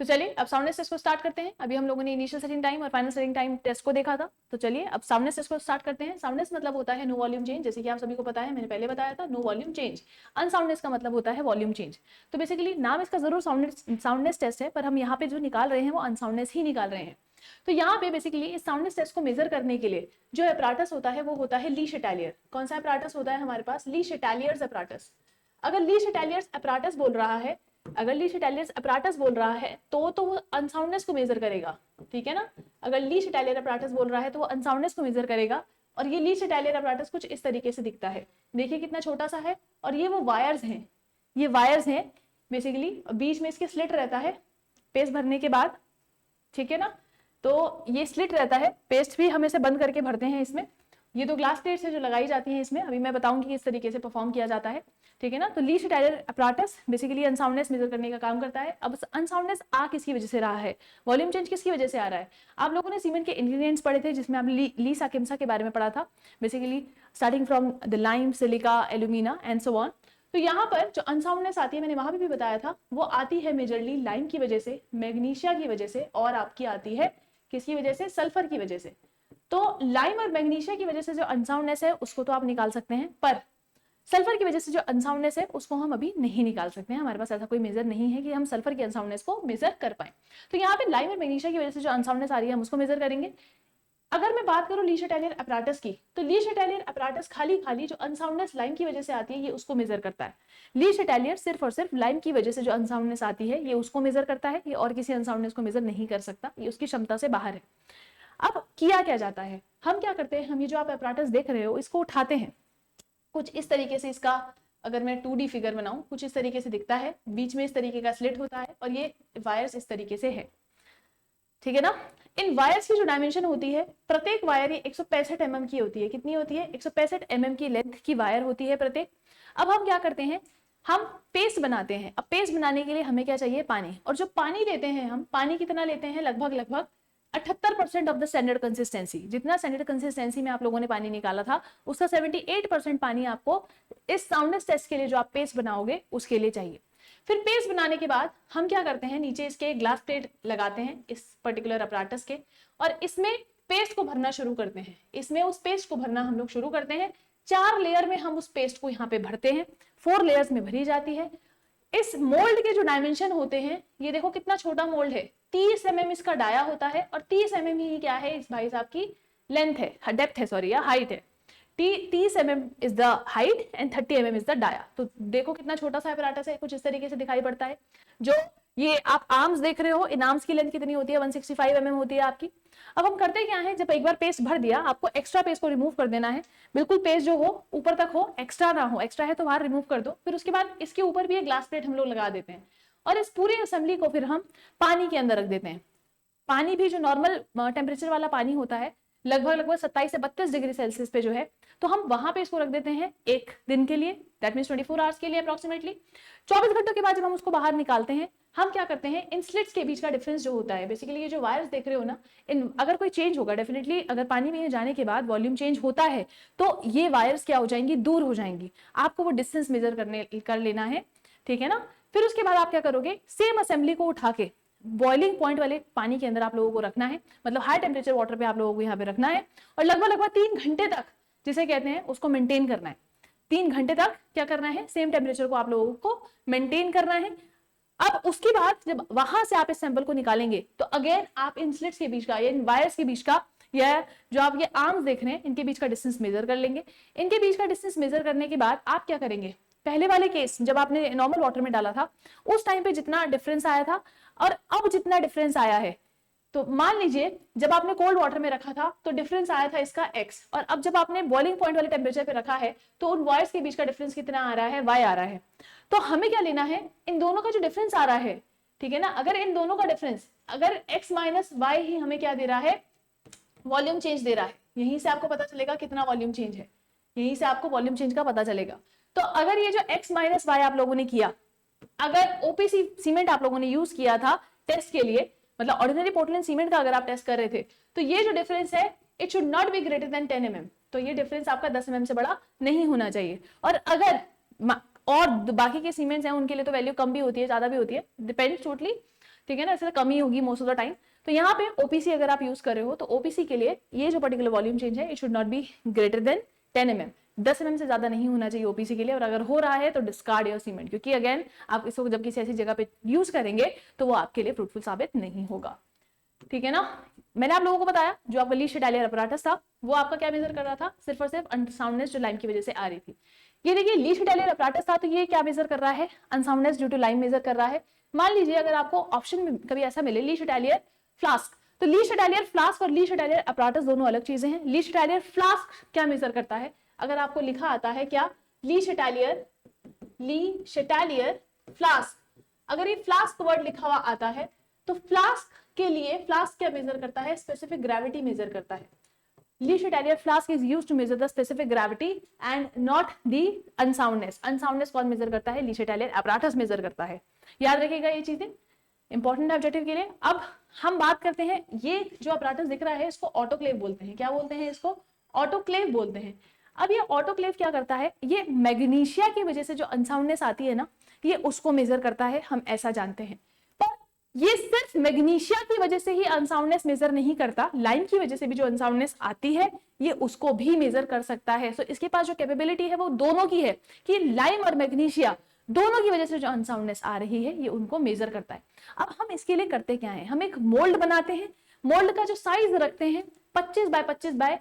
तो चलिए अब साउंडनेस टेस्ट को स्टार्ट करते हैं। अभी हम लोगों ने इनिशियल सेटिंग टाइम और फाइनल सेटिंग टाइम टेस्ट को देखा था, तो चलिए अब साउंडनेस टेस्ट को स्टार्ट करते हैं। साउंडनेस मतलब होता है नो वॉल्यूम चेंज, जैसे कि आप सभी को पता है, मैंने पहले बताया था, नो वॉल्यूम चेंज। अनसाउंडनेस का मतलब होता है वॉल्यूम चेंज। तो बेसिकली नाम इसका जरूर साउंडनेस टेस्ट है, पर हम यहाँ पे जो निकाल रहे हैं वो अनसाउंडनेस ही निकाल रहे हैं। तो यहाँ पे बेसिकली इस साउंडनेस टेस्ट को मेजर करने के लिए जो एपराटस होता है वो होता है ली शटालियर। कौन सा एपराटस होता है हमारे पास? ली शटालियर्स एपराटस। अगर ली शटालियर्स एपराटस बोल रहा है, अगर ली शटालियर्स एपराटस बोल रहा है तो वो अनसाउंडनेस को मेजर करेगा, ठीक है ना। अगर ली शटालियर एपराटस बोल रहा है तो वो अनसाउंडनेस को मेजर करेगा। और ये ली शटालियर एपराटस कुछ इस तरीके से दिखता है, देखिए कितना छोटा सा है। और ये वो वायर्स हैं, ये वायर्स हैं बेसिकली, बीच में इसके स्लिट रहता है पेस्ट भरने के बाद, ठीक है ना। तो ये स्लिट रहता है, पेस्ट भी हम इसे बंद करके भरते हैं इसमें। ये दो ग्लास प्लेट्स है जो लगाई जाती है इसमें, अभी मैं बताऊंगी कि इस तरीके से परफॉर्म किया जाता है, ठीक है ना। तो ली शटालियर एपराटस बेसिकली अनसाउंडनेस मेजर करने का काम करता है। अब अनसाउंडनेस आ किसकी वजह से रहा है, वॉल्यूम चेंज किसकी वजह से आ रहा है? आप लोगों ने सीमेंट के इंग्रेडिएंट्स पढ़े थे, जिसमें आपने लीसा किम्सा के बारे में पढ़ा था, basically starting from the lime, silica, alumina and so on. तो यहाँ पर जो अनसाउंडनेस आती है, मैंने वहां भी बताया था, वो आती है मेजरली लाइम की वजह से, मैग्नीशिया की वजह से, और आपकी आती है किसकी वजह से? सल्फर की वजह से। तो लाइम और मैग्नीशिया की वजह से जो अनसाउंडनेस है उसको तो आप निकाल सकते हैं, पर सल्फर की वजह से जो अनसाउंडनेस है उसको हम अभी नहीं निकाल सकते हैं। हमारे पास ऐसा कोई मेजर नहीं है कि हम सल्फर की अनसाउंडनेस को मेजर कर पाए। तो यहाँ पे लाइम और मैग्नीशिया की वजह से जो अनसाउंडनेस आ रही है हम उसको मेजर करेंगे। अगर मैं बात करूं ली शटालियर एपराटस की, तो ली शटालियर एपराटस खाली जो अनसाउंडनेस लाइम की वजह से आती है ये उसको मेजर करता है। ली शटालियर सिर्फ और सिर्फ लाइम की वजह से जो अनसाउंडनेस आती है ये उसको मेजर करता है, ये और किसी अनसाउंडनेस को मेजर नहीं कर सकता, ये उसकी क्षमता से बाहर है। अब किया क्या जाता है, हम क्या करते हैं, हम ये जो आप एपराटस देख रहे हो इसको उठाते हैं कुछ इस तरीके से। इसका अगर मैं 2D फिगर बनाऊं, कुछ इस तरीके से दिखता है, बीच में इस तरीके का स्लिट होता है और ये वायर्स इस तरीके से है, ठीक है ना। इन वायर्स की जो डायमेंशन होती है, प्रत्येक वायर ये 165 mm की होती है। कितनी होती है? 165 mm की लेंथ की वायर होती है प्रत्येक। अब हम क्या करते हैं, हम पेस्ट बनाते हैं। अब पेस्ट बनाने के लिए हमें क्या चाहिए? पानी। और जो पानी लेते हैं हम, पानी कितना लेते हैं? लगभग 78% ऑफ द स्टैंडर्ड कंसिस्टेंसी। जितना स्टैंडर्ड कंसिस्टेंसी में आप लोगों ने पानी निकाला था उसका 78% पानी आपको इस साउंडनेस टेस्ट के लिए जो आप पेस्ट बनाओगे उसके लिए चाहिए। फिर पेस्ट बनाने के बाद हम क्या करते हैं, नीचे इसके ग्लास प्लेट लगाते हैं इस पर्टिकुलर अपराटस के, और इसमें पेस्ट को भरना शुरू करते हैं। इसमें उस पेस्ट को भरना हम लोग शुरू करते हैं। 4 लेयर में हम उस पेस्ट को यहाँ पे भरते हैं, 4 लेयर्स में भरी जाती है। इस मोल्ड के जो डायमेंशन होते हैं, ये देखो कितना छोटा मोल्ड है, 30 mm इसका डाया होता है, और 30 mm ही क्या है इस भाई साहब की लेंथ है, डेप्थ है, सॉरी, या हाइट है। 30 mm is the height and 30 mm is the dia. तो देखो कितना छोटा सा एपराटस है, कुछ इस तरीके से दिखाई पड़ता है। जो ये आप आर्म्स देख रहे हो, इन आर्म्स की लेंथ कितनी होती है? 165 mm होती है आपकी। अब हम करते क्या है, जब एक बार पेस्ट भर दिया, आपको एक्स्ट्रा पेस्ट को रिमूव कर देना है। बिल्कुल पेस्ट जो हो ऊपर तक हो, एक्स्ट्रा ना हो, एक्स्ट्रा है तो बाहर रिमूव कर दो। फिर उसके बाद इसके ऊपर भी एक ग्लास प्लेट हम लोग लगा देते हैं, और इस पूरी असेंबली को फिर हम पानी के अंदर रख देते हैं। पानी भी जो नॉर्मल टेम्परेचर वाला पानी होता है, लगभग 27 से 32 डिग्री सेल्सियस पे जो है, तो हम वहां पे इसको रख देते हैं एक दिन के लिए, दैट मीन्स 24 आवर्स के लिए अप्रोक्सीमेटली। 24 घंटों के बाद जब हम उसको बाहर निकालते हैं, हम क्या करते हैं, इन स्लिट्स के बीच का डिफरेंस जो होता है, बेसिकली ये जो वायर्स देख रहे हो ना, इन अगर कोई चेंज होगा, डेफिनेटली अगर पानी में जाने के बाद वॉल्यूम चेंज होता है तो ये वायर्स क्या हो जाएंगी? दूर हो जाएंगी। आपको वो डिस्टेंस मेजर कर लेना है, ठीक है ना। फिर उसके बाद आप क्या करोगे, सेम असेंबली को उठा के बॉइलिंग पॉइंट वाले पानी के अंदर आप लोगों को रखना है, मतलब हाई टेम्परेचर वाटर पे आप लोगों को यहाँ पे रखना है, और लगभग 3 घंटे तक, जिसे कहते हैं, उसको मेंटेन करना है। 3 घंटे तक क्या करना है, सेम टेम्परेचर को आप लोगों को मेंटेन करना है। अब उसके बाद जब वहां से आप इस सैंपल को निकालेंगे, तो अगेन आप इन स्लिट्स के बीच का, इन वायर्स के बीच का, या जो आप ये आर्म्स देख रहे हैं, इनके बीच का डिस्टेंस मेजर कर लेंगे। इनके बीच का डिस्टेंस मेजर करने के बाद आप क्या करेंगे, पहले वाले केस जब आपने नॉर्मल वाटर में डाला था उस टाइम पे जितना डिफरेंस आया था और अब जितना डिफरेंस आया है, तो मान लीजिए जब आपने कोल्ड वाटर में रखा था तो डिफरेंस आया था इसका x, और अब जब आपने बॉइलिंग पॉइंट वाले टेम्परेचर पे रखा है तो उन वायर्स के बीच का डिफरेंस कितना आ रहा है? y आ रहा है। तो हमें क्या लेना है, इन दोनों का जो डिफरेंस आ रहा है, ठीक है ना, अगर इन दोनों का डिफरेंस, अगर x माइनस वाई ही हमें क्या दे रहा है? वॉल्यूम चेंज दे रहा है। यहीं से आपको पता चलेगा कितना वॉल्यूम चेंज है, यहीं से आपको वॉल्यूम चेंज का पता चलेगा। तो अगर ये जो x माइनस वाई आप लोगों ने किया, अगर ओपीसी सीमेंट आप लोगों ने यूज किया था टेस्ट के लिए, मतलब ऑर्डिनरी पोर्टलैंड सीमेंट का अगर आप टेस्ट कर रहे थे, तो ये जो डिफरेंस है, it should not be greater then 10 mm। तो ये डिफरेंस आपका 10 mm से बड़ा नहीं होना चाहिए। और अगर और बाकी के सीमेंट्स हैं उनके लिए तो वैल्यू कम भी होती है, ज्यादा भी होती है, डिपेंड्स टोटली। ठीक है ना, इससे कमी होगी मोस्ट ऑफ द टाइम। तो यहाँ पे ओपीसी अगर आप यूज कर रहे हो तो ओपीसी के लिए ये जो पर्टिकुलर वॉल्यूम चेंज है it should not be greater then 10 mm, 10 mm से ज्यादा नहीं होना चाहिए ओपीसी के लिए। और अगर हो रहा है तो डिस्कार्ड योर सीमेंट, क्योंकि अगेन आप इसको जब किसी ऐसी जगह पे यूज करेंगे तो वो आपके लिए फ्रूटफुल साबित नहीं होगा। ठीक है ना, मैंने आप लोगों को बताया जो आपका लीस्ट डायलियर अपराटस था वो आपका क्या मेजर कर रहा था, सिर्फ और सिर्फ अनसाउंडनेस जो लाइम की वजह से आ रही थी। ये देखिए लीस्ट डायलियर अपराटस था तो ये क्या मेजर कर रहा है, unsoundness due to lime measure कर रहा है। मान लीजिए अगर आपको ऑप्शन में कभी ऐसा मिले लीस्ट डायलियर फ्लास्क, तो लीस्ट डायलियर फ्लास्क और लीस्ट डायलियर अपराटस दोनों अलग चीजें हैं। लीस्ट डायलियर फ्लास्क क्या मेजर करता है, अगर आपको लिखा आता है क्या लीस्ट डायलियर फ्लास्क, अगर ये फ्लास्क वर्ड लिखा हुआ आता है तो फ्लास्क के लिए फ्लास्क क्या मेजर करता है, स्पेसिफिक ग्रेविटी मेजर करता है। लीस्ट Chatelier flask is used to measure the specific gravity and not the unsoundness. Unsoundness कौन मेजर करता है, लीस्ट डायलियर अपराटस मेजर करता है। याद रखिएगा ये चीजें इंपॉर्टेंट है ऑब्जेक्टिव के लिए। अब हम बात करते हैं, ये जो अपराटस दिख रहा है इसको ऑटोक्लेव बोलते हैं। क्या बोलते हैं इसको, ऑटोक्लेव बोलते हैं। अब ये ऑटोक्लेव क्या करता है, ये मैग्नीशिया की वजह से जो अनसाउंडनेस आती है ना ये उसको मेजर करता है, हम ऐसा जानते हैं। ये सिर्फ मैग्नीशिया की वजह से ही अनसाउंडनेस मेजर नहीं करता, लाइम की वजह से भी जो अनसाउंडनेस आती है ये उसको भी मेजर कर सकता है। सो इसके पास जो कैपेबिलिटी है वो दोनों की है कि लाइम और मैग्नीशिया दोनों की वजह से जो अनसाउंडनेस आ रही है ये उनको मेजर करता है। अब हम इसके लिए करते क्या है, हम एक मोल्ड बनाते हैं। मोल्ड का जो साइज रखते हैं 25 बाय 25 बाय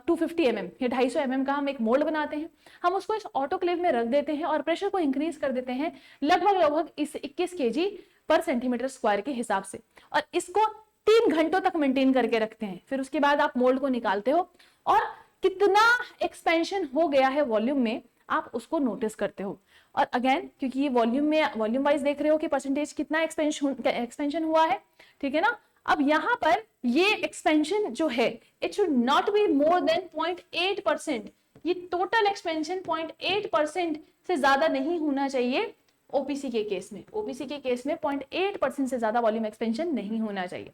250 mm या 250 mm का हम एक मोल्ड बनाते हैं। हम उसको इस ऑटोक्लेव में रख देते हैं और प्रेशर को इंक्रीज कर देते हैं लगभग इस 21 kg पर सेंटीमीटर स्क्वायर के हिसाब से, और इसको 3 घंटों तक मेंटेन करके रखते हैं। फिर उसके बाद आप मोल्ड को निकालते हो और कितना एक्सपेंशन हो गया है वॉल्यूम में आप उसको नोटिस करते हो। और अगेन क्योंकि ये वॉल्यूम वाइज देख रहे हो कि परसेंटेज कितना एक्सपेंशन हुआ है, ठीक है ना। अब यहां पर ये एक्सपेंशन जो है it should not be more than 0.8%। ये टोटल एक्सपेंशन 0.8% से ज्यादा नहीं होना चाहिए ओपीसी के केस में। ओपीसी के केस में 0.8% से ज्यादा वॉल्यूम एक्सपेंशन नहीं होना चाहिए,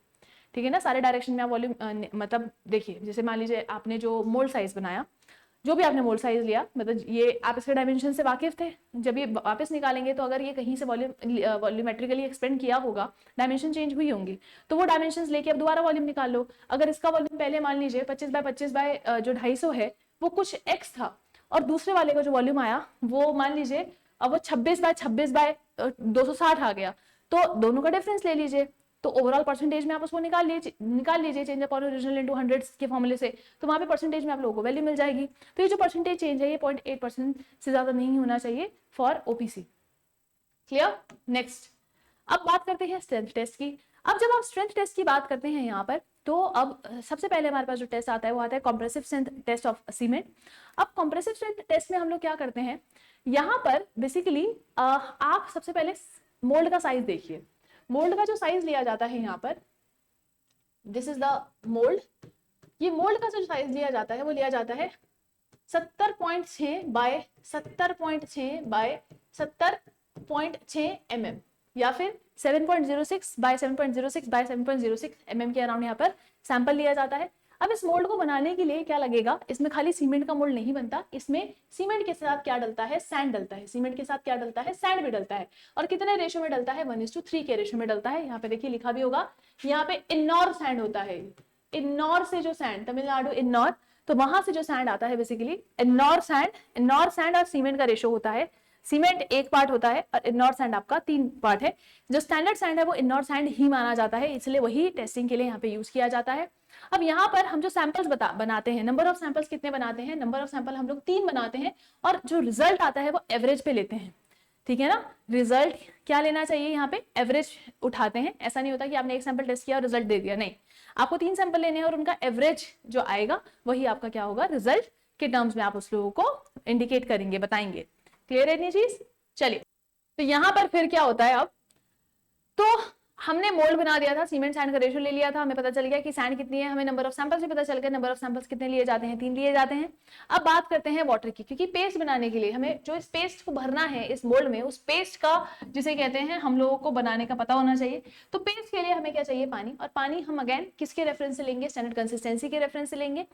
ठीक है ना। सारे डायरेक्शन में आप वॉल्यूम मतलब देखिए, जैसे मान लीजिए आपने जो मोल्ड साइज बनाया, जो भी आपने मोल्ड साइज लिया, मतलब ये आप इसके डायमेंशन से वाकिफ थे, जब ये वापस निकालेंगे तो अगर ये कहीं से वॉल्यूमेट्रिकली एक्सपेंड किया होगा, डायमेंशन चेंज हुई होंगी, तो वो डायमेंशंस लेके अब दोबारा वॉल्यूम निकाल लो। अगर इसका वॉल्यूम पहले मान लीजिए 25 बाय 25 बाय जो 250 है वो कुछ एक्स था, और दूसरे वाले का जो वॉल्यूम आया वो मान लीजिए अब वो 26 बाय 26 बाय 260 आ गया, तो दोनों का डिफरेंस ले लीजिए, तो ओवरऑल परसेंटेज में आप उसको निकाल लीजिए change upon original into hundreds के फॉर्मूले से, तो वहां पे परसेंटेज में आप लोगों को वैल्यू मिल जाएगी। तो ये जो परसेंटेज चेंज है ये 0.8% से ज्यादा नहीं होना चाहिए फॉर ओपीसी। क्लियर। नेक्स्ट अब बात करते हैं स्ट्रेंथ टेस्ट की। अब जब आप स्ट्रेंथ टेस्ट की बात करते हैं यहाँ पर, तो अब सबसे पहले हमारे पास जो टेस्ट आता है वो आता है compressive strength test of cement. अब कॉम्प्रेसिव स्ट्रेंथ टेस्ट में हम लोग क्या करते हैं, यहाँ पर बेसिकली आप सबसे पहले मोल्ड का साइज देखिए। मोल्ड का जो साइज लिया जाता है यहाँ पर, दिस इज द मोल्ड। ये मोल्ड का जो साइज लिया जाता है वो लिया जाता है 70.6 बाय 70.6 बाय 70.6 mm, या फिर 7.06 बाय 7.06 बाय 7.06 mm के अराउंड यहाँ पर सैंपल लिया जाता है। अब इस मोल्ड को बनाने के लिए क्या लगेगा, इसमें खाली सीमेंट का मोल्ड नहीं बनता, इसमें सीमेंट के साथ क्या डलता है, सैंड डलता है। सीमेंट के साथ क्या डलता है, सैंड भी डलता है। और कितने रेशो में डलता है, 1:3 के रेशो में डलता है। यहाँ पे देखिए लिखा भी होगा, यहाँ पे इन्नौर सैंड होता है। इन्नौर से जो सैंड, तमिलनाडु इन्नौर, तो वहां से जो सैंड आता है बेसिकली इन्नौर सैंड और सीमेंट का रेशो होता है। सीमेंट 1 पार्ट होता है और इन्नौर सैंड आपका 3 पार्ट है। जो स्टैंडर्ड सैंड है वो इन्नौर सैंड ही माना जाता है, इसलिए वही टेस्टिंग के लिए यहाँ पे यूज किया जाता है। अब यहाँ पर हम जो सैंपल्स बनाते हैं, नंबर ऑफ सैंपल्स कितने बनाते हैं, नंबर ऑफ सैंपल हम लोग 3 बनाते हैं, और जो रिजल्ट आता है वो एवरेज पे लेते हैं, ठीक है ना। रिजल्ट क्या लेना चाहिए, यहाँ पे एवरेज उठाते हैं। ऐसा नहीं होता कि आपने एक सैंपल टेस्ट किया और रिजल्ट दे दिया, नहीं, आपको 3 सैंपल लेने हैं और उनका एवरेज जो आएगा वही आपका क्या होगा, रिजल्ट के टर्म्स में आप उस लोगों को इंडिकेट करेंगे, बताएंगे। क्लियर है ये चीज। चलिए, तो यहाँ पर फिर क्या होता है, अब तो हमने मोल्ड बना दिया था, सीमेंट सैंड का रेशियो ले लिया था, हमें पता चल गया कि सैंड कितनी है, हमें नंबर ऑफ सैंपल्स भी पता चल गया, नंबर ऑफ सैंपल्स कितने लिए जाते हैं, 3 लिए जाते हैं। अब बात करते हैं वाटर की, क्योंकि पेस्ट बनाने के लिए हमें जो इस पेस्ट को भरना है इस मोल्ड में, उस पेस्ट का जिसे कहते हैं हम लोगों को बनाने का पता होना चाहिए। तो पेस्ट के लिए हमें क्या चाहिए, पानी। और पानी हम अगेन किसके रेफरेंस से लेंगे, स्टैंडर्ड कंसिस्टेंसी के रेफरेंस से लेंगे।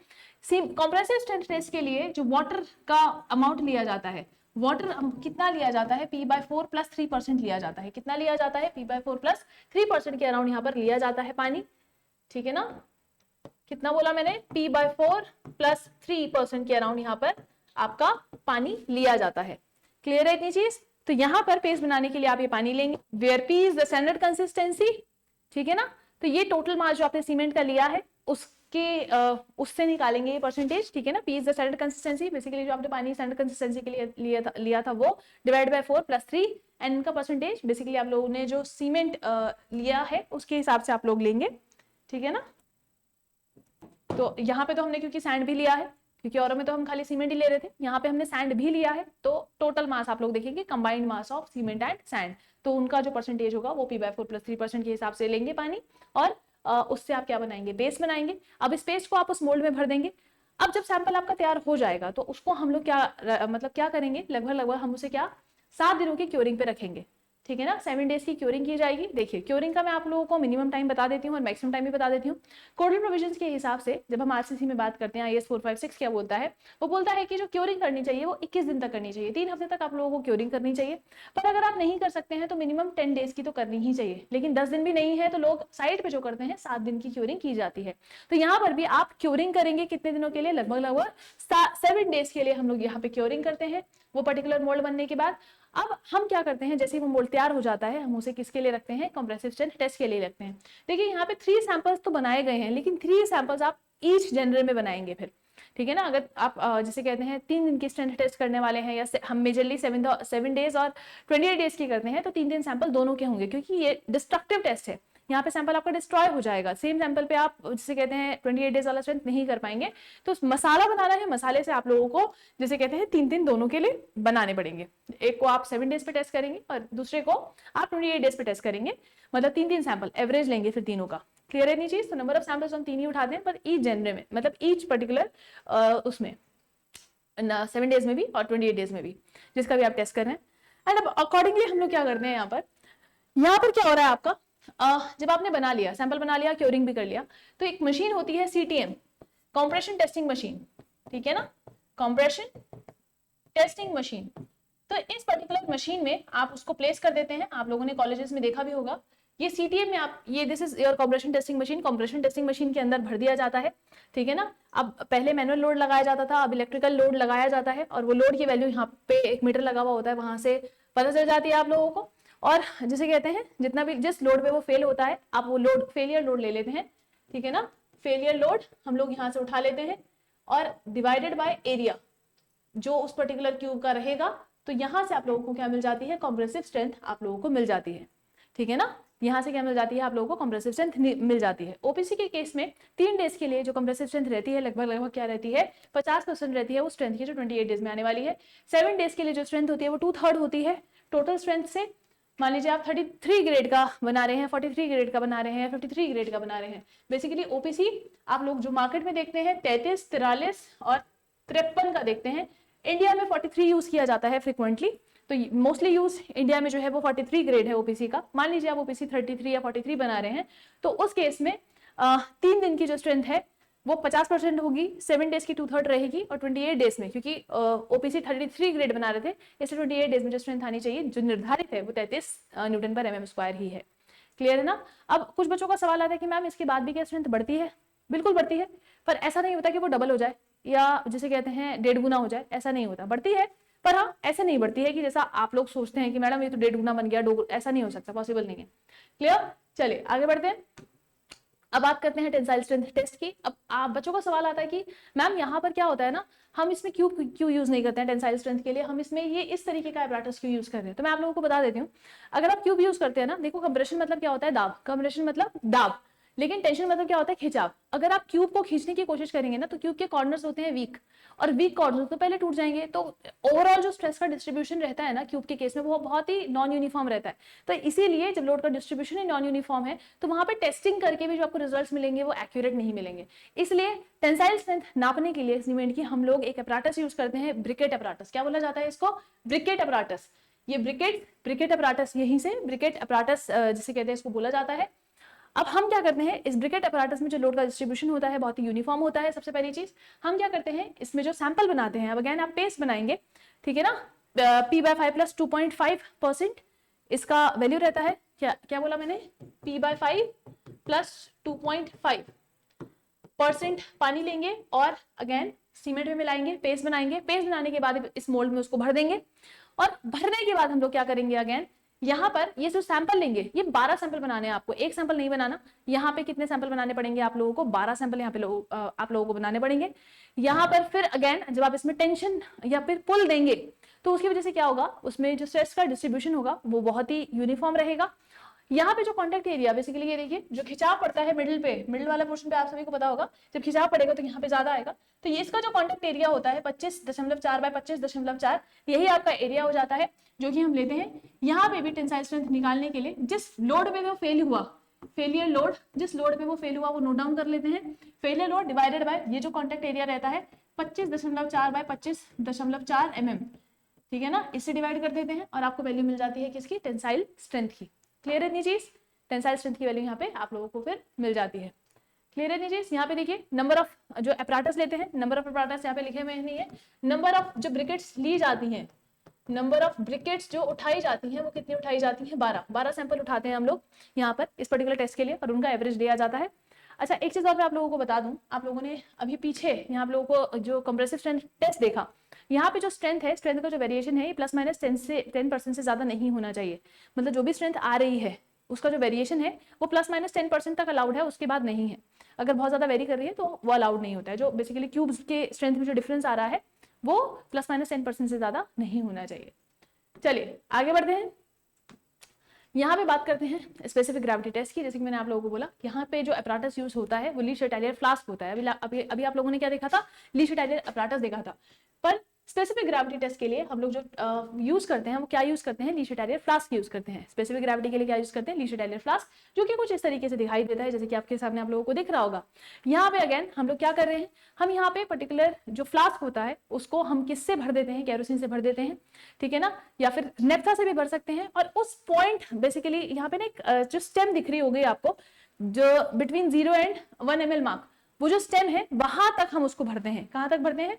कॉम्प्रेसिव स्ट्रेंथ टेस्ट के लिए जो वाटर का अमाउंट लिया जाता है वाटर कितना लिया जाता है, P/4 + 3% लिया जाता है। कितना लिया जाता है, P/4 + 3% के अराउंड यहाँ पर लिया जाता है पानी, ठीक है ना। कितना बोला मैंने, P/4 + 3% के अराउंड यहाँ पर आपका पानी लिया जाता है। क्लियर है इतनी चीज। तो यहाँ पर पेस्ट बनाने के लिए आप ये पानी लेंगे, where P is the standard consistency, ठीक है ना। तो ये टोटल मास जो आपने सीमेंट का लिया है उससे निकालेंगे ये परसेंटेज, ठीक है ना। P is the standard consistency, basically जो आपने पानी स्टैंडर्ड कंसिस्टेंसी के लिए लिया था वो डिवाइड बाय 4 + 3 एंड इनका परसेंटेज बेसिकली आप लोगों ने जो सीमेंट लिया है उसके हिसाब से आप लोग लेंगे, ठीक है ना। तो यहाँ पे तो हमने क्योंकि सैंड भी लिया है, क्योंकि और में तो हम खाली सीमेंट ही ले रहे थे, यहाँ पे हमने सैंड भी लिया है, तो टोटल मास आप लोग देखेंगे combined mass of cement and sand, तो उनका जो परसेंटेज होगा वो P/4 + 3% के हिसाब से लेंगे पानी, और उससे आप क्या बनाएंगे, बेस बनाएंगे। अब इस पेस्ट को आप उस मोल्ड में भर देंगे। अब जब सैंपल आपका तैयार हो जाएगा तो उसको हम लोग क्या करेंगे, लगभग हम उसे 7 दिनों की क्योरिंग पे रखेंगे, ठीक है ना। 7 डेज की क्योरिंग की जाएगी। देखिए क्योरिंग का मैं आप लोगों को मिनिमम टाइम बता देती हूँ और मैक्सिमम टाइम भी बता देती हूँ। कोडल प्रोविजंस के हिसाब से जब हम आरसीसी में बात करते हैं, IS 456 क्या बोलता है, वो बोलता है कि जो क्योरिंग करनी चाहिए वो 21 दिन तक करनी चाहिए, 3 हफ्ते तक आप लोगों को क्योरिंग करनी चाहिए। पर अगर आप नहीं कर सकते हैं तो मिनिमम 10 डेज की तो करनी ही चाहिए, लेकिन 10 दिन भी नहीं है तो लोग साइड पे जो करते हैं 7 दिन की क्योरिंग की जाती है। तो यहाँ पर भी आप क्योरिंग करेंगे कितने दिनों के लिए, लगभग 7 डेज के लिए हम लोग यहाँ पे क्योरिंग करते हैं वो पर्टिकुलर मोल्ड बनने के बाद। अब हम क्या करते हैं, जैसे ही वो मोल्ड तैयार हो जाता है हम उसे किसके लिए रखते हैं, कंप्रेसिव स्ट्रेंथ टेस्ट के लिए रखते हैं। देखिए यहाँ पे 3 सैंपल्स तो बनाए गए हैं, लेकिन 3 सैंपल्स आप ईच जनरल में बनाएंगे फिर, ठीक है ना। अगर आप जैसे कहते हैं 3 दिन की स्ट्रेंथ टेस्ट करने वाले हैं, या हम मेजरली 7 डेज और 28 डेज की करते हैं, तो 3 सैंपल दोनों के होंगे, क्योंकि ये डिस्ट्रक्टिव टेस्ट है। यहाँ पे सैंपल आपका डिस्ट्रॉय हो जाएगा, सेम सैंपल पे आप जिसे कहते हैं 28 डेज वाला स्ट्रेंथ नहीं कर पाएंगे। तो मसाला बनाना है, मसाले से आप लोगों को जिसे कहते हैं 3 दोनों के लिए बनाने पड़ेंगे। एक को आप 7 डेज पे टेस्ट करेंगे और दूसरे को आप 28 डेज पे टेस्ट करेंगे, मतलब 3 सैंपल एवरेज लेंगे फिर तीनों का। क्लियर है नहीं चीज। तो नंबर ऑफ सैंपल्स हम 3 ही उठाते हैं, पर ईच जनरे में, मतलब ईच पर्टिकुलर उसमें 7 डेज में भी और 28 डेज में भी, जिसका भी आप टेस्ट कर रहे हैं। एंड अब अकॉर्डिंगली हम लोग क्या करते हैं, यहाँ पर क्या हो रहा है आपका, जब आपने बना लिया, सैंपल बना लिया, क्योरिंग भी कर लिया, तो एक मशीन होती है CTM, कंप्रेशन टेस्टिंग मशीन, ठीक है ना, कंप्रेशन टेस्टिंग मशीन। तो इस पर्टिकुलर मशीन में आप उसको प्लेस कर देते हैं। आप लोगों ने कॉलेजेस में देखा भी होगा, ये CTM में आप ये this is your compression testing machine, compression testing machine के अंदर भर दिया जाता है, ठीक है ना। अब पहले मैनुअल लोड लगाया जाता था, अब इलेक्ट्रिकल लोड लगाया जाता है, और वो लोड की वैल्यू यहाँ पे 1 मीटर लगा हुआ होता है, वहां से पता चल जाती है आप लोगों को। और जिसे कहते हैं जितना भी जिस लोड पे वो फेल होता है, आप वो लोड फेलियर लोड ले लेते हैं, ठीक है ना। फेलियर लोड हम लोग यहाँ से उठा लेते हैं और डिवाइडेड बाय एरिया जो उस पर्टिकुलर क्यूब का रहेगा, तो यहाँ से आप लोगों को क्या मिल जाती है, कंप्रेसिव स्ट्रेंथ आप लोगों को मिल जाती है, ठीक है ना। यहाँ से क्या मिल जाती है, आप लोगों को कंप्रेसिव स्ट्रेंथ मिल जाती है। ओपीसी के केस में 3 डेज के लिए जो कंप्रेसिव स्ट्रेंथ रहती है, लगभग क्या रहती है, 50% रहती है वो स्ट्रेंथ की, जो 28 डेज में आने वाली है। 7 डेज के लिए जो स्ट्रेंथ होती है वो 2/3 होती है टोटल स्ट्रेंथ से। मान लीजिए आप 33 ग्रेड का बना रहे हैं, 43 ग्रेड का बना रहे हैं, 53 ग्रेड का बना रहे हैं। बेसिकली ओपीसी आप लोग जो मार्केट में देखते हैं 33, 43 और 53 का देखते हैं। इंडिया में 43 यूज किया जाता है फ्रिक्वेंटली, तो मोस्टली यूज इंडिया में जो है वो 43 ग्रेड है ओपीसी का। मान लीजिए आप ओपीसी 33 या 43 बना रहे हैं, तो उस केस में 3 दिन की जो स्ट्रेंथ है वो 50% होगी, 7 डेज की 2/3 रहेगी, और 28 डेज में, क्योंकि ओपीसी 33 ग्रेड बना रहे थे, इसलिए 28 डेज में जो स्ट्रेंथ आनी चाहिए जो निर्धारित है वो 33 Nm/mm² ही है। क्लियर है ना। अब कुछ बच्चों का सवाल आता है कि मैम इसके बाद भी क्या स्ट्रेंथ बढ़ती है, बिल्कुल बढ़ती है, पर ऐसा नहीं होता कि वो डबल हो जाए या जिसे कहते हैं 1.5 गुना हो जाए, ऐसा नहीं होता, बढ़ती है, पर हाँ ऐसे नहीं बढ़ती है कि जैसा आप लोग सोचते हैं कि मैडम ये तो 1.5 गुना बन गया, ऐसा नहीं हो सकता, पॉसिबल नहीं है। क्लियर। चलिए आगे बढ़ते हैं। अब बात करते हैं टेंसाइल स्ट्रेंथ टेस्ट की। अब आप बच्चों का सवाल आता है कि मैम यहाँ पर क्या होता है ना, हम इसमें क्यों यूज नहीं करते हैं टेंसाइल स्ट्रेंथ के लिए, हम इसमें ये इस तरीके का एपरेटस क्यों यूज कर रहे हैं। तो मैं आप लोगों को बता देती हूँ। अगर आप क्यूब यूज करते हैं ना, देखो कंप्रेशन मतलब क्या होता है, दाब, कंप्रेशन मतलब दाब, लेकिन टेंशन मतलब क्या होता है, खिंचाव। अगर आप क्यूब को खींचने की कोशिश करेंगे ना, तो क्यूब के कॉर्नर्स होते हैं वीक, और वीक कॉर्नर्स तो पहले टूट जाएंगे। तो ओवरऑल जो स्ट्रेस का डिस्ट्रीब्यूशन रहता है ना क्यूब के केस में, वो बहुत ही नॉन यूनिफॉर्म रहता है। तो इसीलिए जब लोड का डिस्ट्रीब्यूशन ही नॉन यूनिफॉर्म है, तो वहां पे टेस्टिंग करके भी जो आपको रिजल्ट्स मिलेंगे वो एक्यूरेट नहीं मिलेंगे। इसलिए टेंसाइल स्ट्रेंथ नापने के लिए सीमेंट की हम लोग एक अपराटस यूज करते हैं, ब्रिकेट अपराटस। क्या बोला जाता है इसको, ब्रिकेट अपराटस। ये ब्रिकेट अपराटस, यहीं से ब्रिकेट अपराटस जिसे कहते हैं इसको बोला जाता है। अब हम क्या करते हैं, इस ब्रिकेट अपराटस में जो लोड का डिस्ट्रीब्यूशन होता है बहुत ही यूनिफॉर्म होता है। सबसे पहली चीज हम क्या करते हैं, इसमें जो सैंपल बनाते हैं, अब अगेन आप पेस्ट बनाएंगे, ठीक है ना। P/5 प्लस 2.5% इसका वैल्यू रहता है। क्या क्या बोला मैंने? P/5 प्लस 2.5% पानी लेंगे और अगेन सीमेंट में मिलाएंगे, पेस्ट बनाएंगे। पेस्ट बनाने के बाद इस मोल्ड में उसको भर देंगे और भरने के बाद हम लोग क्या करेंगे, अगेन यहाँ पर ये जो सैंपल लेंगे, ये 12 सैंपल बनाने हैं आपको, एक सैंपल नहीं बनाना। यहाँ पे कितने सैंपल बनाने पड़ेंगे आप लोगों को? 12 सैंपल यहाँ पे आप लोगों को बनाने पड़ेंगे। यहाँ पर फिर अगेन जब आप इसमें टेंशन या फिर पुल देंगे तो उसकी वजह से क्या होगा, उसमें जो स्ट्रेस का डिस्ट्रीब्यूशन होगा वो बहुत ही यूनिफॉर्म रहेगा। यहाँ पे जो कॉन्टेक्ट एरिया बेसिकली ये देखिए, जो खिंचाव पड़ता है मिडिल पे, मिडिल वाला पोर्शन पे आप सभी को पता होगा, जब खिंचाव पड़ेगा तो यहाँ पे ज्यादा आएगा। तो ये इसका जो कॉन्टेक्ट एरिया होता है 25.4 बाय 25.4, यही आपका एरिया हो जाता है जो कि हम लेते हैं। यहाँ पे भी टेंसाइल स्ट्रेंथ निकालने के लिए जिस लोड पे वो फेल हुआ, फेलियर लोड, जिस लोड पे वो फेल हुआ वो नोट डाउन कर लेते हैं। फेलियर लोड डिवाइडेड बाय ये जो कॉन्टेक्ट एरिया रहता है 25.4 बाय 25.4 mm, ठीक है ना, इससे डिवाइड कर देते हैं और आपको वैल्यू मिल जाती है किसकी? टेंसाइल स्ट्रेंथ की। क्लियर है इतनी चीज? टेंसाइल स्ट्रेंथ की वैल्यू यहाँ पे आप लोगों को फिर मिल जाती है। क्लियर है इतनी चीज? यहाँ पे देखिए नंबर ऑफ जो अपैरेटस लेते हैं, नंबर ऑफ अपैरेटस यहाँ पे लिखे हुए नहीं है। नंबर ऑफ जो ब्रिकेट्स ली जाती हैं, नंबर ऑफ ब्रिकेट्स जो उठाई जाती हैं वो कितनी उठाई जाती है? 12 सैंपल उठाते हैं हम लोग यहाँ पर इस पर्टिकुलर टेस्ट के लिए और उनका एवरेज दिया जाता है। अच्छा एक चीज और मैं आप लोगों को बता दूं, आप लोगों ने अभी पीछे यहाँ आप लोगों को जो कंप्रेसिव स्ट्रेंथ टेस्ट देखा, यहाँ पे जो स्ट्रेंथ है, स्ट्रेंथ का जो वेरिएशन है प्लस माइनस 10% से ज्यादा नहीं होना चाहिए। मतलब जो भी स्ट्रेंथ आ रही है उसका जो वेरिएशन है वो प्लस माइनस 10% तक अलाउड है, उसके बाद नहीं है। अगर बहुत ज्यादा वेरी कर रही है तो वो अलाउड नहीं होता है। जो बेसिकली क्यूब्स के स्ट्रेंथ में जो डिफरेंस आ रहा है वो प्लस माइनस 10% से ज्यादा नहीं होना चाहिए। चलिए आगे बढ़ते हैं। यहाँ पे बात करते हैं स्पेसिफिक ग्रेविटी टेस्ट की। जैसे कि मैंने आप लोगों को बोला, यहाँ पे जो अपैरेटस यूज होता है वो ली शटालियर फ्लास्क होता है। अभी आप लोगों ने क्या देखा था? ली शटालियर अपैरेटस देखा था। पर स्पेसिफिक ग्रेविटी टेस्ट के लिए हम लोग जो यूज करते हैं वो क्या यूज करते हैं? ली शटालियर फ्लास्क यूज करते हैं। स्पेसिफिक ग्रेविटी के लिए क्या यूज करते हैं? ली शटालियर फ्लास्क, जो कि कुछ इस तरीके से दिखाई देता है जैसे कि आपके सामने आप लोगों को दिख रहा होगा। यहाँ पे अगेन हम लोग क्या कर रहे हैं, हम यहाँ पे पर्टिकुलर जो फ्लास्क होता है उसको हम किससे भर देते हैं? केरोसिन से भर देते हैं, ठीक है ना, या फिर नेफ्था से भी भर सकते हैं। और उस पॉइंट बेसिकली यहाँ पे ना एक जो स्टेम दिख रही होगी आपको, जो बिटवीन 0 एंड 1 ml मार्क, वो जो स्टेम है वहां तक हम उसको भरते हैं। कहां तक भरते हैं?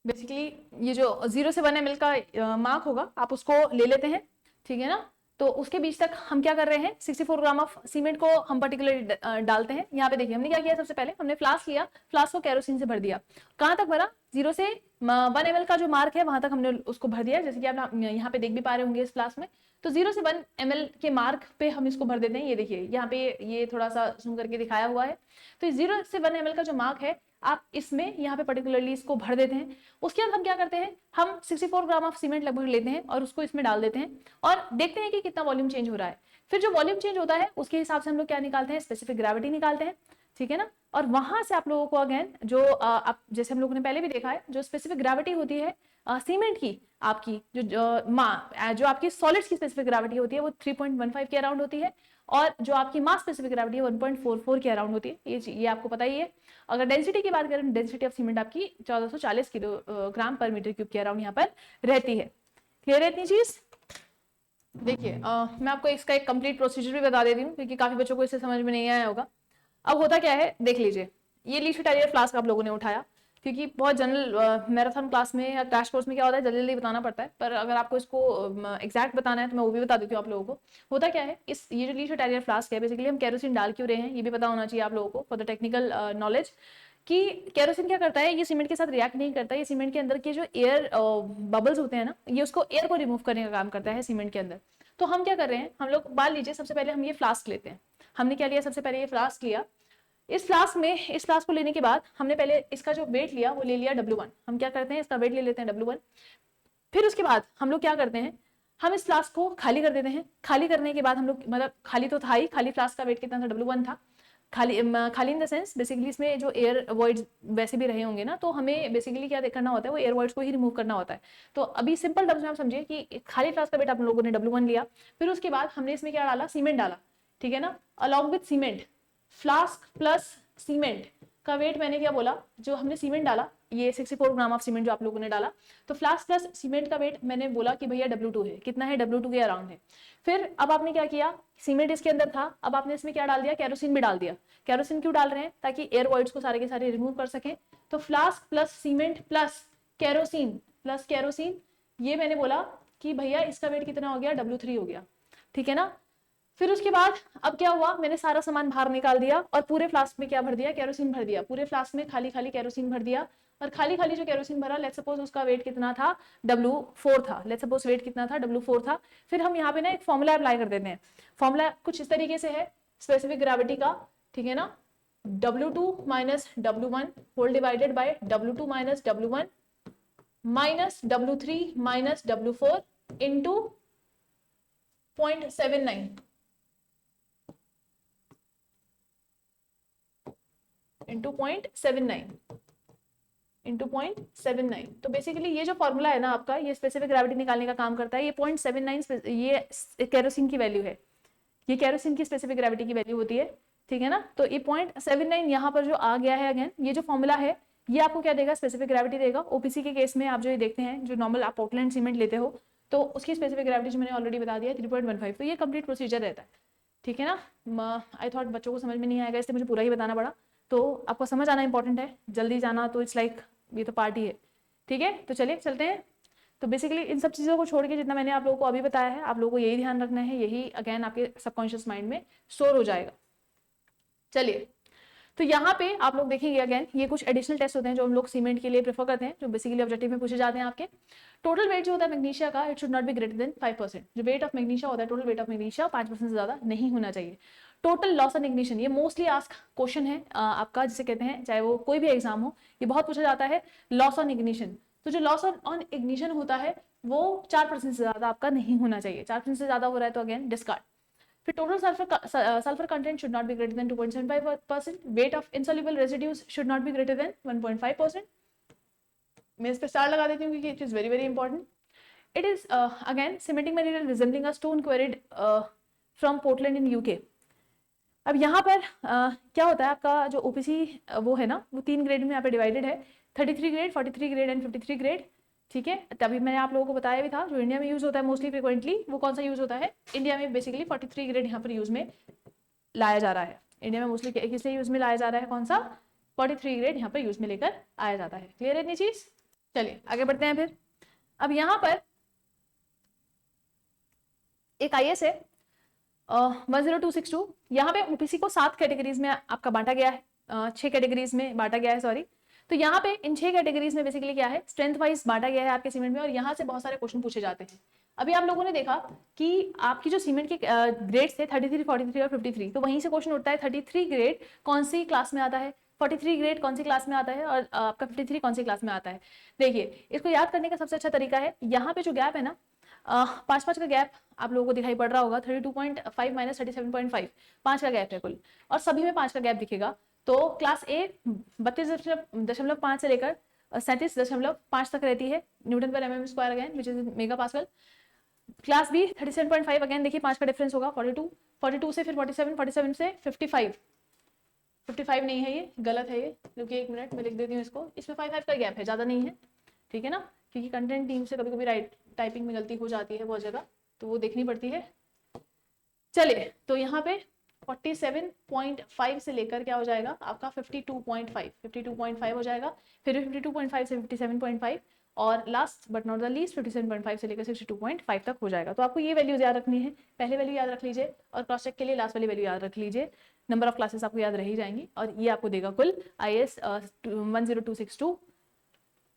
बेसिकली ये जो 0 से 1 ml का मार्क होगा आप उसको ले लेते हैं, ठीक है ना। तो उसके बीच तक हम क्या कर रहे हैं? 64 ग्राम ऑफ सीमेंट को हम पर्टिकुलरली डालते हैं। यहाँ पे देखिए हमने क्या किया, सबसे पहले हमने फ्लास्क लिया, फ्लास्क को केरोसिन से भर दिया। कहां तक भरा? 0 से 1 ml का जो मार्क है वहां तक हमने उसको भर दिया, जैसे कि आप यहाँ पे देख भी पा रहे होंगे इस फ्लास्क में। तो 0 से 1 ml के मार्क पे हम इसको भर देते हैं। ये देखिए यहाँ पे ये थोड़ा सा जूम करके दिखाया हुआ है। तो 0 से 1 ml का जो मार्क है आप इसमें यहाँ पे पर्टिकुलरली इसको भर देते हैं। उसके बाद हम क्या करते हैं, हम 64 ग्राम ऑफ सीमेंट लगभग लेते हैं और उसको इसमें डाल देते हैं और देखते हैं कि कितना वॉल्यूम चेंज हो रहा है। फिर जो वॉल्यूम चेंज होता है उसके हिसाब से हम लोग क्या निकालते हैं? स्पेसिफिक ग्रेविटी निकालते हैं, ठीक है ना। और वहां से आप लोगों को अगेन जो आप जैसे हम लोगों ने पहले भी देखा है, जो स्पेसिफिक ग्रेविटी होती है सीमेंट की, आपकी जो आपकी सॉलिड्स की स्पेसिफिक ग्रेविटी होती है वो 3.15 के अराउंड होती है और जो आपकी मास स्पेसिफिक ग्रेविटी है 1.44 के अराउंड होती है। ये आपको पता ही है। अगर डेंसिटी की बात करें, डेंसिटी ऑफ सीमेंट आपकी 1440 किलोग्राम पर मीटर क्यूब के अराउंड यहाँ पर रहती है। क्लियर है इतनी चीज? देखिए मैं आपको इसका एक कंप्लीट प्रोसीजर भी बता देती हूँ क्योंकि काफी बच्चों को इससे समझ में नहीं आया होगा। अब होता क्या है देख लीजिए, ये ली शटालियर फ्लास्क आप लोगों ने उठाया, क्योंकि बहुत जनरल मैराथन क्लास में या क्रैश कोर्स में क्या होता है जल्दी जल्दी बताना पड़ता है, पर अगर आपको इसको एग्जैक्ट बताना है तो मैं वो भी बता देती हूँ आप लोगों को। होता क्या है, ये जो ली शटालियर फ्लास्क है बेसिकली हम केरोसिन डाल क्यों रहे हैं ये भी पता होना चाहिए आप लोगों को फॉर द टेक्निकल नॉलेज, कि केरोसिन क्या करता है, ये सीमेंट के साथ रिएक्ट नहीं करता। ये सीमेंट के अंदर के जो एयर बबल्स होते हैं ना, ये उसको एयर को रिमूव करने का काम करता है सीमेंट के अंदर। तो हम क्या कर रहे हैं, हम लोग मान लीजिए सबसे पहले हम ये फ्लास्क लेते हैं। हमने क्या लिया, सबसे पहले ये फ्लास्क लिया। इस फ्लास्क को लेने के बाद हमने पहले इसका जो वेट लिया वो ले लिया W1। हम क्या करते हैं, इसका वेट ले लेते हैं W1। फिर उसके बाद हम लोग क्या करते हैं, हम इस फ्लास्क को खाली कर देते हैं। खाली करने के बाद हम लोग, मतलब खाली तो था ही, खाली फ्लास्क का वेट कितना था, W1 था। खाली इन द सेंस बेसिकली इसमें जो एयर वॉइड्स वैसे भी रहे होंगे ना, तो हमें बेसिकली क्या करना होता है, वो एयर वॉइड्स को ही रिमूव करना होता है। तो अभी सिंपल टर्म्स में आप समझिए कि खाली फ्लास्क का वेट आप लोगों ने W1 लिया। फिर उसके बाद हमने इसमें क्या डाला, सीमेंट डाला, ठीक है ना। Along with cement, flask plus cement का वेट मैंने क्या बोला, जो हमने सीमेंट डाला ये 64 ग्राम ऑफ सीमेंट जो आप लोगों ने डाला, तो फ्लास्क प्लस सीमेंट का वेट मैंने बोला कि भैया W2 है। कितना है, W2 के अराउंड है। फिर अब आपने क्या किया, सीमेंट इसके अंदर था, अब आपने इसमें क्या डाल दिया, केरोसिन भी डाल दिया। केरोसिन क्यों डाल रहे हैं, ताकि एयर वॉइड्स को सारे के सारे रिमूव कर सकें। तो flask plus cement plus kerosene ये मैंने बोला कि भैया इसका वेट कितना हो गया, W3 हो गया, ठीक है ना। फिर उसके बाद अब क्या हुआ, मैंने सारा सामान बाहर निकाल दिया और पूरे फ्लास्क में क्या भर दिया, केरोसिन भर दिया, पूरे फ्लास्क में खाली खाली केरोसिन भर दिया। और खाली खाली जो केरोसिन भरा, लेट्स सपोज उसका वेट कितना था, W4 था, लेट्स सपोज वेट कितना था, W4 था। फिर हम यहाँ पे ना एक फॉर्मूला अप्लाई कर देते हैं। फॉर्मूला कुछ इस तरीके से है स्पेसिफिक ग्रेविटी का, ठीक है ना, W2 minus W1 whole divided by W2 minus W1 minus W3 minus W4 into 0.79 into 0.79 तो बेसिकली ये जो फॉर्मूला है ना आपका, ये स्पेसिफिक ग्रेविटी निकालने का काम करता है। ये 0.79 ये केरोसिन की वैल्यू है, ये केरोसिन की स्पेसिफिक ग्रेविटी की वैल्यू होती है, ठीक है ना। तो ये 0.79 यहाँ पर जो आ गया है, अगेन ये जो फॉर्मूला है ये आपको क्या देगा, स्पेसिफिक ग्रेविटी देगा। ओपीसी के केस में आप जो ये देखते हैं, जो नॉर्मल आप पोर्टलैंड सीमेंट लेते हो तो उसकी स्पेसिफिक ग्रेविटी जो मैंने ऑलरेडी बता दिया 3.15। तो ये कंप्लीट प्रोसीजर रहता है, ठीक है ना। आई थॉट बच्चों को समझ में नहीं आएगा, इसलिए मुझे पूरा ही बताना पड़ा। तो आपको समझ आना इंपॉर्टेंट है, जल्दी जाना तो इट्स लाइक ये तो पार्टी है, ठीक है। तो चलिए चलते हैं। तो बेसिकली इन सब चीज़ों को छोड़ के जितना मैंने आप लोगों को अभी बताया है, आप लोगों को यही ध्यान रखना है, यही अगेन आपके सबकॉन्शियस माइंड में स्टोर हो जाएगा। चलिए, तो यहाँ पे आप लोग देखेंगे अगेन ये कुछ एडिशनल टेस्ट होते हैं जो हम लोग सीमेंट के लिए प्रेफर करते हैं, जो बेसिकली ऑब्जेक्टिव में पूछे जाते हैं आपके। टोटल वेट जो होता है मैग्नीशिया का, it should not be greater then 5%। जो वेट ऑफ मैग्नीशिया होता है, टोटल वेट ऑफ मैग्नीशिया 5% से ज्यादा नहीं होना चाहिए। टोटल लॉस ऑन इग्निशन, ये मोस्टली आस्क क्वेश्चन है आपका, जिसे कहते हैं चाहे वो कोई भी एग्जाम हो, ये बहुत पूछा जाता है, लॉस ऑन इग्निशन। तो जो लॉस ऑन इग्निशन होता है वो 4% से ज्यादा आपका नहीं होना चाहिए। 4% से ज्यादा हो रहा है तो अगेन डिस्कार्ड। फिर total sulphur content should not be greater than 2.75%। Weight of insoluble residues should not be greater than 1.5%। मैं इस पे स्टार लगा देती हूँ क्योंकि it is very very important. It is again cementing material resembling a stone quarried from Portland in UK. अब यहाँ पर क्या होता है आपका जो ओपीसी वो है ना, वो 3 ग्रेड में यहाँ पे डिवाइडेड है, 33 ग्रेड, 43 ग्रेड एंड 53 ग्रेड, ठीक है। तभी मैंने आप लोगों को बताया भी था, जो इंडिया में यूज होता है मोस्टली फ्रिक्वेंटली, वो कौन सा यूज होता है इंडिया में, बेसिकली 43 ग्रेड यहाँ पर यूज में लाया जा रहा है। इंडिया में मोस्टली किस लिए यूज में लाया जा रहा है, कौन सा, 43 ग्रेड यहाँ पर यूज में लेकर आया जाता है। क्लियर है इतनी चीज। चलिए आगे बढ़ते हैं फिर। अब यहाँ पर एक आईएएस है 10262। यहाँ पे ओपीसी को 7 कैटेगरीज में आपका बांटा गया है, 6 कैटेगरीज में बांटा गया है, सॉरी। तो यहाँ पे इन 6 कैटेगरीज में बेसिकली क्या है, स्ट्रेंथ वाइज बांटा गया है आपके सीमेंट में, और यहाँ से बहुत सारे क्वेश्चन पूछे जाते हैं। अभी आप लोगों ने देखा कि आपकी जो सीमेंट के ग्रेड्स थे 33, 43 और 53, तो वहीं से क्वेश्चन उठता है 33 ग्रेड कौन सी क्लास में आता है, 43 ग्रेड कौन सी क्लास में आता है, और आपका 53 कौन सी क्लास में आता है। देखिए, इसको याद करने का सबसे अच्छा तरीका है, यहाँ पे जो गैप है ना, 5 का गैप आप लोगों को दिखाई पड़ रहा होगा, 32.5 माइनस 37.5, 5 का गैप है कुल, और सभी में 5 का गैप दिखेगा। तो क्लास ए 32.5 से लेकर 37.5 तक रहती है न्यूटन पर mm square, again which is mega pascal. Class B 37.5, again देखिए 5 का डिफरेंस होगा, 42 से फिर 47 से 55 नहीं है, ये गलत है ये, क्योंकि 1 मिनट में लिख देती हूँ इसको, इसमें 5 का गैप है, ज्यादा नहीं है, ठीक है ना, क्योंकि कंटेंट टीम से कभी कभी टाइपिंग में गलती हो जाती है बहुत जगह, तो वो देखनी पड़ती है। चलिए, तो यहाँ पे 47.5 से लेकर क्या हो जाएगा आपका 52.5 हो जाएगा, फिर 52.5 से 57.5, और last but not the least 57.5 से लेकर 62.5 तक हो जाएगा। तो आपको ये वैल्यूज याद रखनी है, पहले वैल्यू याद रख लीजिए, और क्रॉस चेक के लिए लास्ट वाली वैल्यू याद रख लीजिए। नंबर ऑफ क्लासेस आपको याद रही जाएंगी, और ये आपको देगा कुल IAS 10262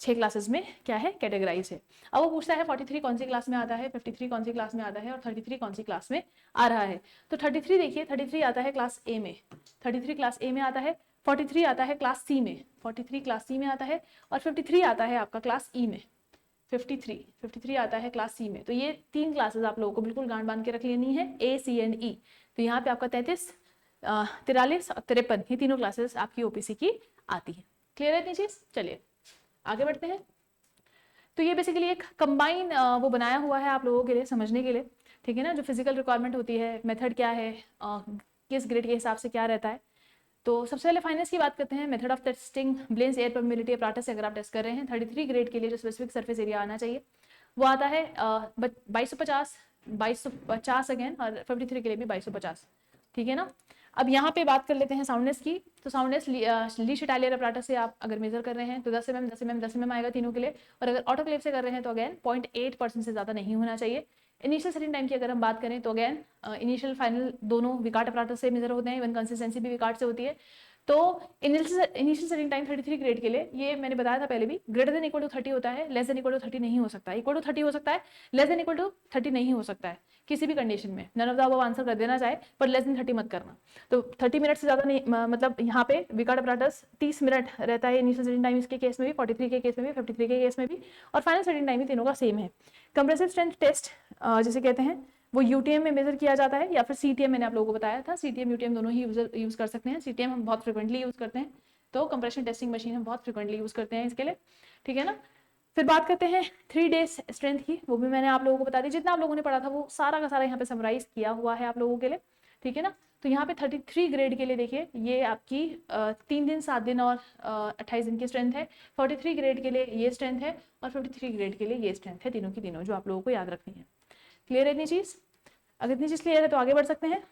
6 क्लासेस में क्या है, कैटेगराइज है। अब वो पूछता है 43 कौन सी क्लास में आता है, 53 कौन सी क्लास में आता है, और 33 कौन सी क्लास में आ रहा है। तो 33 देखिए, 33 आता है क्लास ए में, 33 क्लास ए में आता है, 43 आता है क्लास सी में, 43 क्लास सी में आता है, और 53 आता है आपका क्लास ई में, 53 आता है क्लास सी में। तो ये 3 क्लासेस आप लोगों को बिल्कुल गांठ बांध के रख लेनी है, ए, सी एंड ई। तो यहाँ पे आपका 33, 43 और 53 ये तीनों क्लासेस आपकी ओपीसी की आती है। क्लियर है इतनी चीज। चलिए आगे बढ़ते हैं। तो ये बेसिकली एक कंबाइन वो बनाया हुआ है आप लोगों के लिए समझने के लिए, ठीक है ना, जो फिजिकल रिक्वायरमेंट होती है, मेथड क्या है, किस ग्रेड के हिसाब से क्या रहता है। तो सबसे पहले फाइनेंस की बात करते हैं। Method of testing Blaine's air permeability apparatus से अगर आप टेस्ट कर रहे हैं, 33 ग्रेड के लिए जो स्पेसिफिक सरफेस एरिया आना चाहिए वो आता है 2250 अगेन, और 53 के लिए भी 2250, ठीक है ना। अब यहाँ पे बात कर लेते हैं साउंडनेस की। तो साउंडनेस लीस्ट इटालियर अपराटस से आप अगर मेजर कर रहे हैं तो 10 mm 10 mm 10 mm आएगा तीनों के लिए, और अगर ऑटोक्लेव से कर रहे हैं तो अगेन 0.8% से ज़्यादा नहीं होना चाहिए। इनिशियल सेटिंग टाइम की अगर हम बात करें तो अगेन इनिशियल फाइनल दोनों विकार्ट अपराटस से मेजर होते हैं, इवन कंसिस्टेंसी भी विकार्ट से होती है। तो इनिशियल सेटिंग टाइम 33 ग्रेड के लिए, ये मैंने बताया था पहले भी, ग्रेटर देन इक्वल टू 30 होता है, लेस देन इक्वल टू 30 नहीं हो सकता। इक्वल टू 30 हो सकता है, लेस देन इक्वल टू 30 नहीं हो सकता है किसी भी कंडीशन में। None of the above answer कर देना चाहे, पर लेस देन 30 मत करना। तो 30 मिनट से ज़्यादा नहीं, मतलब यहाँ पे विकार्ट अपराटस 30 मिनट रहता है इनिशियल सेटिंग टाइम इसके केस में भी, 43 के केस में भी, 53 के केस में भी, और फाइनल सेटिंग टाइम भी तीनों का सेम है। कंप्रेसिव स्ट्रेंथ टेस्ट जिसे कहते हैं वो यूटीएम में मेजर किया जाता है, या फिर सीटीएम मैंने आप लोगों को बताया था, सीटीएम यूटीएम दोनों ही यूज कर सकते हैं। सीटीएम हम बहुत फ्रिक्वेंटली यूज करते हैं, तो कंप्रेशन टेस्टिंग मशीन हम बहुत फ्रिक्वेंटली यूज करते हैं इसके लिए, ठीक है ना। फिर बात करते हैं 3 डेज स्ट्रेंथ की, वो भी मैंने आप लोगों को बता दी, जितना आप लोगों ने पढ़ा था वो सारा का सारा यहाँ पे समराइज किया हुआ है आप लोगों के लिए, ठीक है ना। तो यहाँ पे 33 ग्रेड के लिए देखिए, ये आपकी 3 दिन 7 दिन और 28 दिन की स्ट्रेंथ है। 43 ग्रेड के लिए ये स्ट्रेंथ है, और 53 ग्रेड के लिए ये स्ट्रेंथ है, तीनों की तीनों जो आप लोगों को याद रखनी है। क्लियर है इतनी चीज? अगर इतनी चीज क्लियर है तो आगे बढ़ सकते हैं।